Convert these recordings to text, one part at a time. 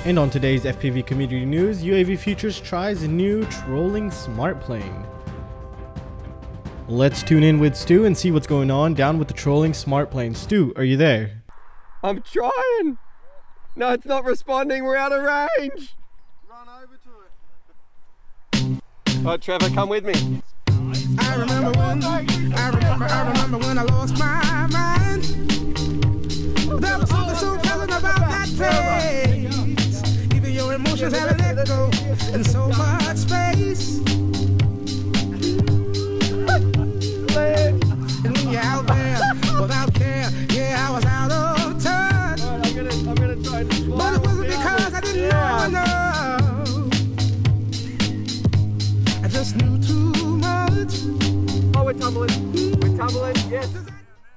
And on today's FPV community news, UAVfutures tries a new trolling smart plane. Let's tune in with Stu and see what's going on down with the trolling smart plane. Stu, are you there? I'm trying. No, it's not responding. We're out of range. Run over to it. Oh, Trevor, come with me. I remember when I lost my mind. There was something so pleasant about that face. Even your emotions have an echo in so much space. And when you're out there without care, yeah, I was out of touch. Right, I'm gonna try and fly. But it wasn't because I didn't know. I just knew too much. Oh, we're tumbling. We're tumbling. Yes.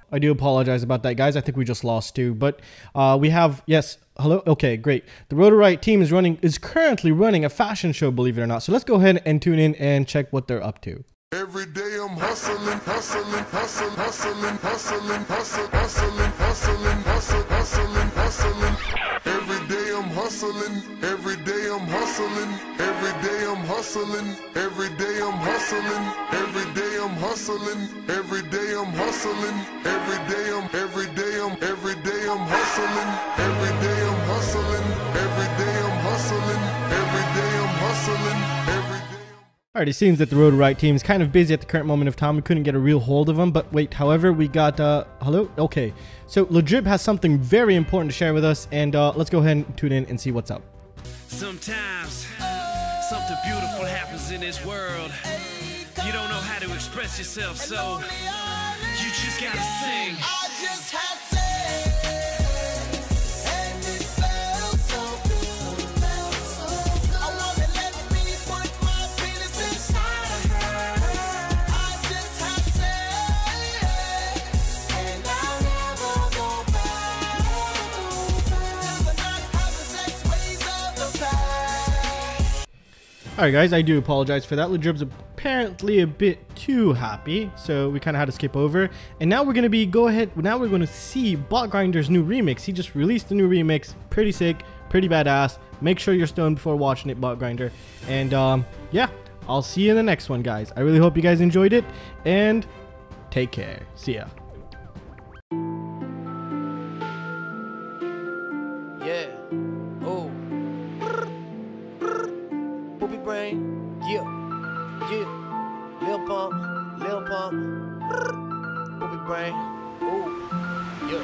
I do apologize about that, guys. I think we just lost Stu, but we have, yes, hello. Okay, great. The RotorRiot team is currently running a fashion show, believe it or not. So let's go ahead and tune in and check what they're up to. Every day I'm hustling, hustling, hustling, hustling, hustling, hustling, hustling, hustling, hustling, hustling, hustling. Every day I'm hustling, every day I'm hustling, every day I'm hustling, every day I'm hustling, every day I'm hustling, every day I'm hustling, every day I'm hustling, every day I'm hustling, every day I'm hustling, every day I'm hustling, every day I'm hustling, every day. Alright, it seems that the RotorRiot team is kind of busy at the current moment of time. We couldn't get a real hold of them, but wait, however, we got, hello? Okay, so Ledrib has something very important to share with us, and let's go ahead and tune in and see what's up. Sometimes, something beautiful happens in this world. You don't know how to express yourself, so you just gotta sing. I just had sex, and it felt so good. I wanna let me put my penis inside of her. I just had sex, and I'll never go back to the not having sex ways of the past. Alright guys, I do apologize for that. Ledrib's apparently a bit too happy, so we kind of had to skip over. And now we're going to now we're going to see Botgrinder's new remix. He just released a new remix. Pretty sick, pretty badass. Make sure you're stoned before watching it, Botgrinder. And yeah, I'll see you in the next one, guys. I really hope you guys enjoyed it, and take care. See ya. Yeah. Oh. Poopy brain. Yeah. Yeah. Lil pump. Lil pump. Poopy brain. Ooh. Yeah.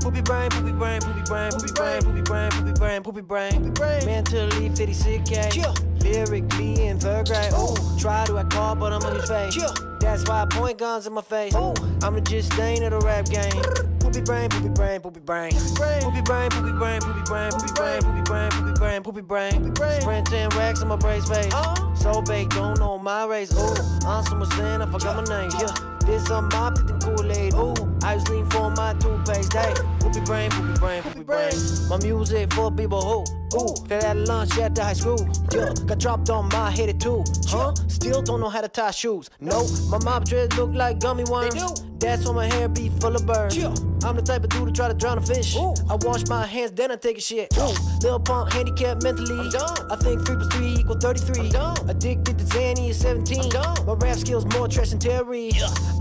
Poopy brain, poopy brain, poopy brain, poopy brain, poopy brain, poopy brain, poopy brain. Mentally 56K. Lyrically in third grade. Ooh. Try to act hard, but I'm on his face. That's why I point guns in my face. Ooh. I'm the just stain of the rap game. Poopy brain, poopy brain, poopy brain. Poopy brain, poopy brain, poopy brain, poopy brain, poopy brain, poopy brain, poopy brain. Sprint 10 racks on my brace face. So baked, don't know my race. Ooh, Ansem was saying I forgot my name. Yeah, this on my the Kool-Aid. Ooh, I was lean for my toothpaste. Hey, poopy brain, poopy brain, poopy brain. My music for people who, ooh, fell at lunch at the high school. Yeah, got dropped on my head too. Huh? Still don't know how to tie shoes. No, my mop dreads look like gummy worms. That's why my hair be full of burns. I'm the type of dude to try to drown a fish. I wash my hands, then I take a shit. Lil punk, handicapped mentally. I think 3 + 3 = 33. Addicted to Zanny at 17. My rap skills more trash than Terry.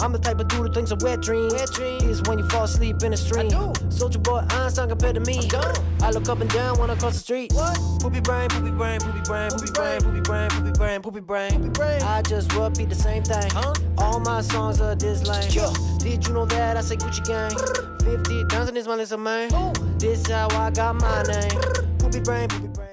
I'm the type of dude who thinks a wet dream is when you fall asleep in a stream. Soldier boy Einstein compared to me. I look up and down when I cross the street. Poopy brain, poopy brain, poopy brain, poopy brain, poopy brain, poopy brain, poopy brain. I just repeat the same thing. All my songs are this lame. Did you know that I say Gucci gang? 50,000 is my list of man. This is how I got my name. Poopy brain, poopy brain.